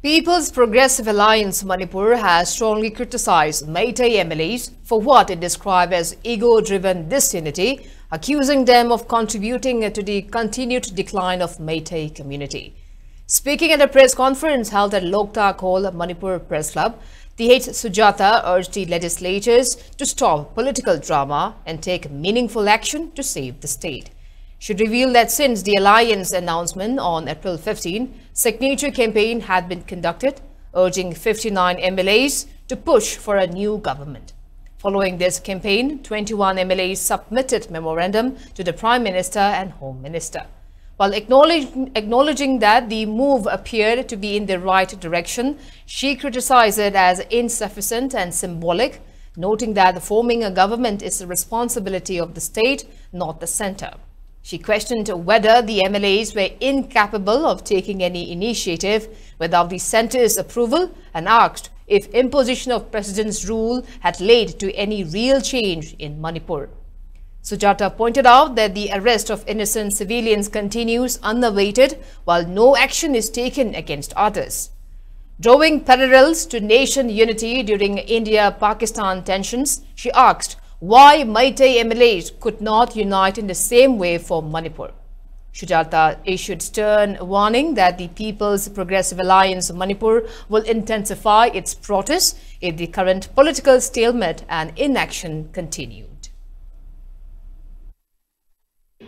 People's Progressive Alliance Manipur has strongly criticized MEITEI MLAs for what it described as ego-driven disunity, accusing them of contributing to the continued decline of MEITEI community. Speaking at a press conference held at Loktak Hall, Manipur Press Club, TH Sujata urged the legislatures to stop political drama and take meaningful action to save the state. She revealed that since the alliance announcement on April 15, signature campaign had been conducted, urging 59 MLAs to push for a new government. Following this campaign, 21 MLAs submitted memorandum to the Prime Minister and Home Minister. While acknowledging that the move appeared to be in the right direction, she criticized it as insufficient and symbolic, noting that forming a government is the responsibility of the state, not the center. She questioned whether the MLAs were incapable of taking any initiative without the centre's approval and asked if imposition of president's rule had led to any real change in Manipur. Sujata pointed out that the arrest of innocent civilians continues unabated while no action is taken against others. Drawing parallels to nation unity during India-Pakistan tensions, she asked why MEITEI MLAs could not unite in the same way for Manipur. Sujata issued stern warning that the People's Progressive Alliance of Manipur will intensify its protests if the current political stalemate and inaction continued.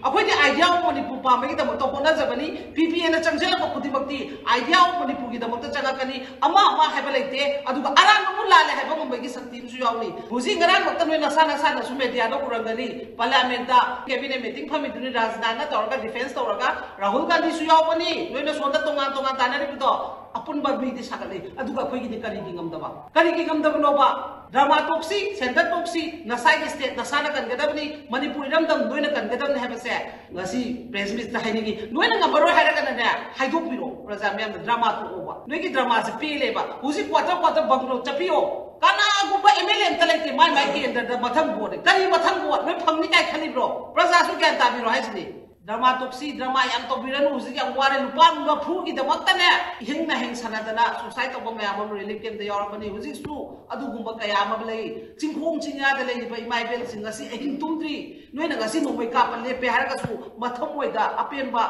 Apoi idea of Manipur pamagi the motopona zabani PPN changela ko kutimakti idea of Manipur ki the mota changakani ama habalete aduga aran mula le haba mumbai sakti su yauni buzi ngaran mota no nasa su media no kurangani parliament da cabinet meeting phamiduni rajdana torga defense torga Rahul Gandhi su yauni no sonda tongan tanari buto apun bagbi di sakale aduga khoi gi kari gi ngamdaba no ba drama toxi center toxi nasai state nasana kan gadabni Manipur dam doina kan gadabni habase ngasi press meet ta haini noina ngabaro hairagana ne haidok biro praja mem drama to oba noigi drama se pele ba husi quarter banglo chapio kana guba MLA talente mai ki ender mathang board kani mathang board me phangni kai khali bro praja su kya ta biro haisni drama toxi drama yang to biranu husi yang ware lupang ga phu gi damakta ne hingna hing sanadana society to bam yam relief kem de yorapani husi su adu gumba kaya ma lei chingkhong chingya de lei ba imai bel sing asi ehing tumdri noina ngasi nomoi ka palle pe har ga su matham oida apen ba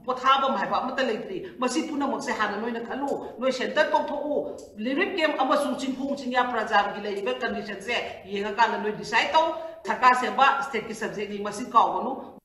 pothaba mai ba mata leitri masi puna mak se hana noina khalu noi center to tho relief kem amasu chingkhong chingya prajam gi lei ba condition se yenga kan noi decide to thaka se ba state ki subject ni masi ka wonu